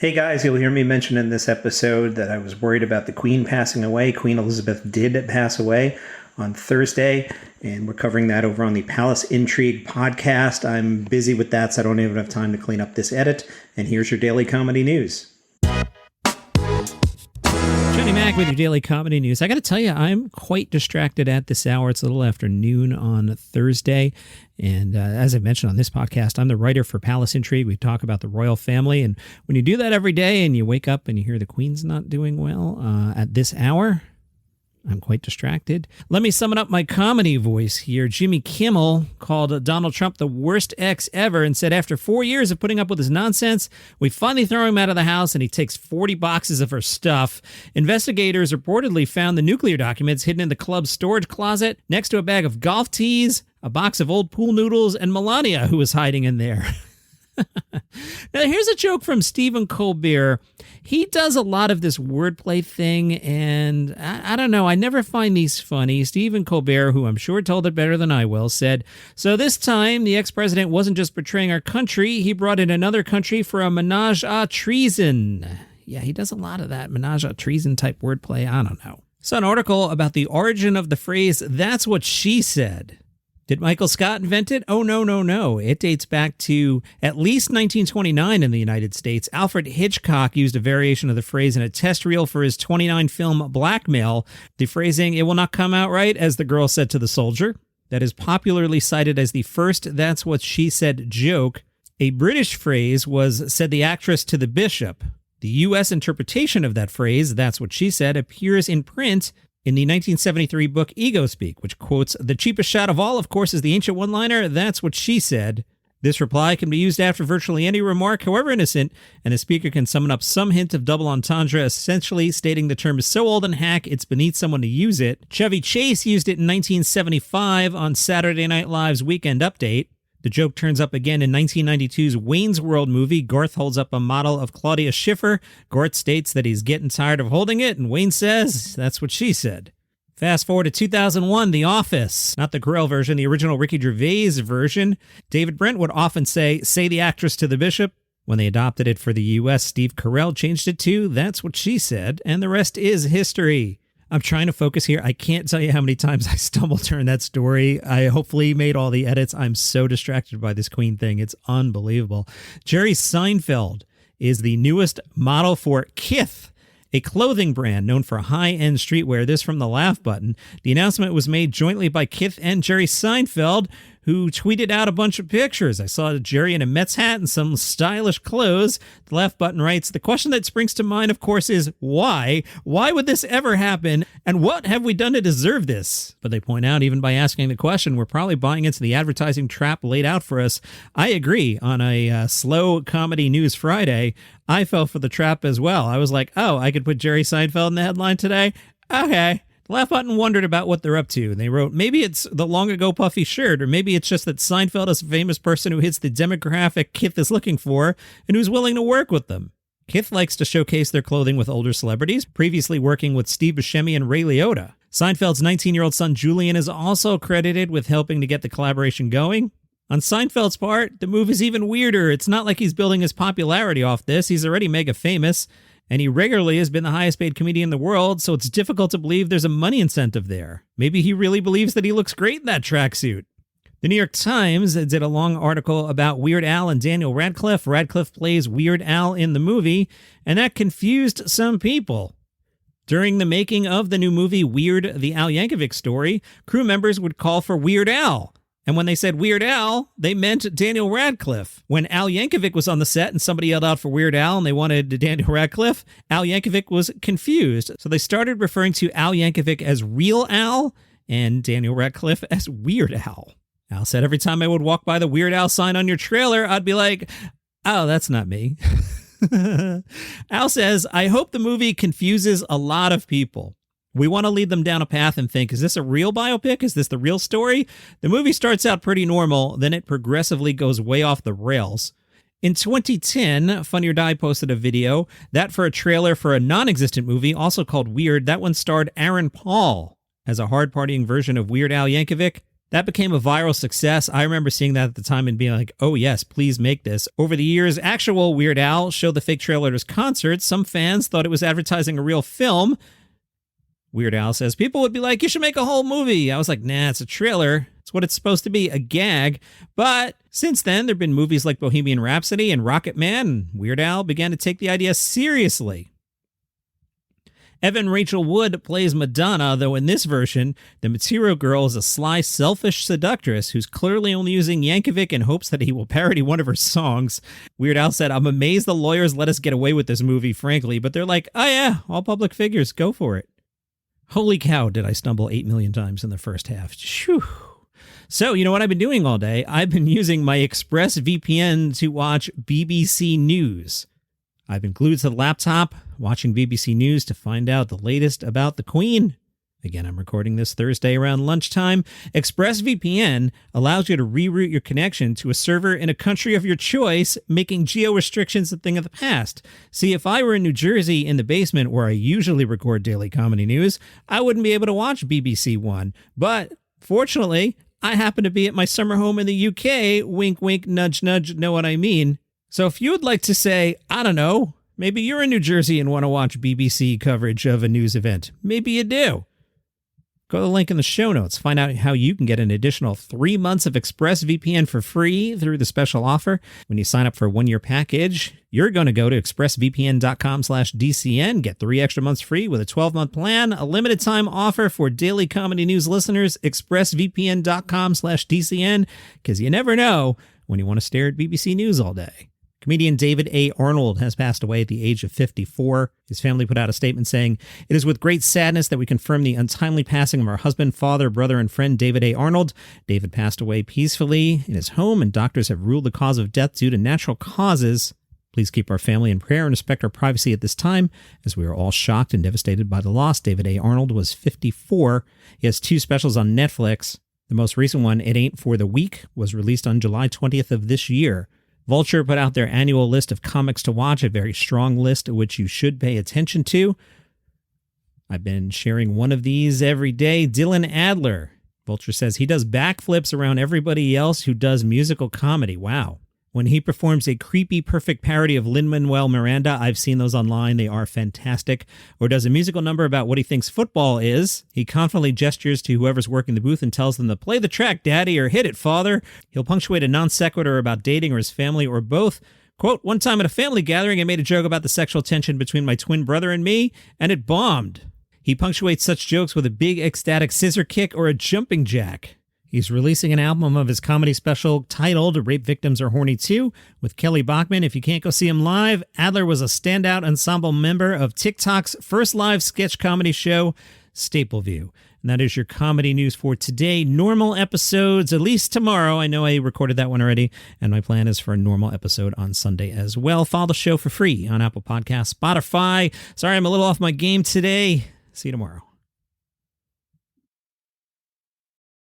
Hey guys, you'll hear me mention in this episode that I was worried about the Queen passing away. Queen Elizabeth did pass away on Thursday, and we're covering that over on the Palace Intrigue podcast. I'm busy with that, so I don't even have time to clean up this edit. And here's your daily comedy news. Johnny Mac with your daily comedy news. I got to tell you, I'm quite distracted at this hour. It's a little after noon on Thursday. And as I mentioned on this podcast, I'm the writer for Palace Intrigue. We talk about the royal family. And when you do that every day and you wake up and you hear the Queen's not doing well at this hour, I'm quite distracted. Let me summon up my comedy voice here. Jimmy Kimmel called Donald Trump the worst ex ever and said after 4 years of putting up with his nonsense, we finally throw him out of the house and he takes 40 boxes of her stuff. Investigators reportedly found the nuclear documents hidden in the club's storage closet next to a bag of golf tees, a box of old pool noodles, and Melania, who was hiding in there. Now, here's a joke from Stephen Colbert. He does a lot of this wordplay thing, and I don't know, I never find these funny. Stephen Colbert, who I'm sure told it better than I will, said, so this time the ex-president wasn't just betraying our country, he brought in another country for a menage a treason. Yeah, he does a lot of that menage a treason type wordplay. I don't know. Saw an article about the origin of the phrase, that's what she said. Did Michael Scott invent it? Oh, no. It dates back to at least 1929 in the United States. Alfred Hitchcock used a variation of the phrase in a test reel for his 29 film Blackmail. The phrasing, it will not come out right, as the girl said to the soldier. That is popularly cited as the first that's what she said joke. A British phrase was said the actress to the bishop. The U.S. interpretation of that phrase, that's what she said, appears in print in the 1973 book Ego Speak, which quotes, the cheapest shot of all, of course, is the ancient one-liner, that's what she said. This reply can be used after virtually any remark, however innocent, and the speaker can summon up some hint of double entendre, essentially stating the term is so old and hack, it's beneath someone to use it. Chevy Chase used it in 1975 on Saturday Night Live's Weekend Update. The joke turns up again in 1992's Wayne's World movie. Garth holds up a model of Claudia Schiffer. Garth states that he's getting tired of holding it, and Wayne says, that's what she said. Fast forward to 2001, The Office. Not the Carell version, the original Ricky Gervais version. David Brent would often say the actress to the bishop. When they adopted it for the U.S., Steve Carell changed it to, that's what she said, and the rest is history. I'm trying to focus here. I can't tell you how many times I stumbled during that story. I hopefully made all the edits. I'm so distracted by this Queen thing. It's unbelievable. Jerry Seinfeld is the newest model for Kith, a clothing brand known for high-end streetwear. This from the Laugh Button. The announcement was made jointly by Kith and Jerry Seinfeld, who tweeted out a bunch of pictures. I saw Jerry in a Mets hat and some stylish clothes. The Laugh Button writes, the question that springs to mind, of course, is why? Why would this ever happen? And what have we done to deserve this? But they point out, even by asking the question, we're probably buying into the advertising trap laid out for us. I agree. On a slow comedy news Friday, I fell for the trap as well. I was like, oh, I could put Jerry Seinfeld in the headline today? Okay. The Laugh Button wondered about what they're up to, and they wrote, maybe it's the long ago puffy shirt, or maybe it's just that Seinfeld is a famous person who hits the demographic Kith is looking for and who's willing to work with them. Kith likes to showcase their clothing with older celebrities, previously working with Steve Buscemi and Ray Liotta. Seinfeld's 19-year-old son Julian is also credited with helping to get the collaboration going. On Seinfeld's part, the move is even weirder. It's not like he's building his popularity off this. He's already mega famous, and he regularly has been the highest paid comedian in the world, so it's difficult to believe there's a money incentive there. Maybe he really believes that he looks great in that tracksuit. The New York Times did a long article about Weird Al and Daniel Radcliffe. Radcliffe plays Weird Al in the movie, and that confused some people. During the making of the new movie Weird, the Al Yankovic Story, crew members would call for Weird Al. And when they said Weird Al, they meant Daniel Radcliffe. When Al Yankovic was on the set and somebody yelled out for Weird Al and they wanted Daniel Radcliffe, Al Yankovic was confused. So they started referring to Al Yankovic as Real Al and Daniel Radcliffe as Weird Al. Al said every time I would walk by the Weird Al sign on your trailer, I'd be like, oh, that's not me. Al says, I hope the movie confuses a lot of people. We want to lead them down a path and think, is this a real biopic? Is this the real story? The movie starts out pretty normal, then it progressively goes way off the rails. In 2010, Funny or Die posted a video, that for a trailer for a non-existent movie, also called Weird. That one starred Aaron Paul as a hard-partying version of Weird Al Yankovic. That became a viral success. I remember seeing that at the time and being like, oh yes, please make this. Over the years, actual Weird Al showed the fake trailer at his concert. Some fans thought it was advertising a real film. Weird Al says, people would be like, you should make a whole movie. I was like, nah, it's a trailer. It's what it's supposed to be, a gag. But since then, there have been movies like Bohemian Rhapsody and Rocket Man, and Weird Al began to take the idea seriously. Evan Rachel Wood plays Madonna, though in this version, the material girl is a sly, selfish seductress who's clearly only using Yankovic in hopes that he will parody one of her songs. Weird Al said, I'm amazed the lawyers let us get away with this movie, frankly, but they're like, oh yeah, all public figures, go for it. Holy cow, did I stumble 8 million times in the first half. Whew. So, you know what I've been doing all day? I've been using my ExpressVPN to watch BBC News. I've been glued to the laptop, watching BBC News to find out the latest about the Queen. Again, I'm recording this Thursday around lunchtime. ExpressVPN allows you to reroute your connection to a server in a country of your choice, making geo-restrictions a thing of the past. See, if I were in New Jersey in the basement where I usually record daily comedy news, I wouldn't be able to watch BBC One. But fortunately, I happen to be at my summer home in the UK. Wink, wink, nudge, nudge, know what I mean. So if you would like to say, I don't know, maybe you're in New Jersey and want to watch BBC coverage of a news event. Maybe you do. Go to the link in the show notes. Find out how you can get an additional 3 months of ExpressVPN for free through the special offer. When you sign up for a 1-year package, you're going to go to expressvpn.com/DCN, get 3 extra months free with a 12-month plan, a limited time offer for daily comedy news listeners, expressvpn.com/DCN, because you never know when you want to stare at BBC News all day. Comedian David A. Arnold has passed away at the age of 54. His family put out a statement saying, "It is with great sadness that we confirm the untimely passing of our husband, father, brother, and friend David A. Arnold. David passed away peacefully in his home, and doctors have ruled the cause of death due to natural causes. Please keep our family in prayer and respect our privacy at this time, as we are all shocked and devastated by the loss." David A. Arnold was 54. He has 2 specials on Netflix. The most recent one, It Ain't For the Weak, was released on July 20th of this year. Vulture put out their annual list of comics to watch, a very strong list which you should pay attention to. I've been sharing one of these every day. Dylan Adler. Vulture says he does backflips around everybody else who does musical comedy. Wow. When he performs a creepy, perfect parody of Lin-Manuel Miranda, I've seen those online. They are fantastic. Or does a musical number about what he thinks football is. He confidently gestures to whoever's working the booth and tells them to play the track, Daddy, or hit it, Father. He'll punctuate a non sequitur about dating or his family or both. Quote, one time at a family gathering, I made a joke about the sexual tension between my twin brother and me, and it bombed. He punctuates such jokes with a big ecstatic scissor kick or a jumping jack. He's releasing an album of his comedy special titled Rape Victims Are Horny Too with Kelly Bachman. If you can't go see him live, Adler was a standout ensemble member of TikTok's first live sketch comedy show, Stapleview. And that is your comedy news for today. Normal episodes, at least tomorrow. I know I recorded that one already, and my plan is for a normal episode on Sunday as well. Follow the show for free on Apple Podcasts, Spotify. Sorry, I'm a little off my game today. See you tomorrow.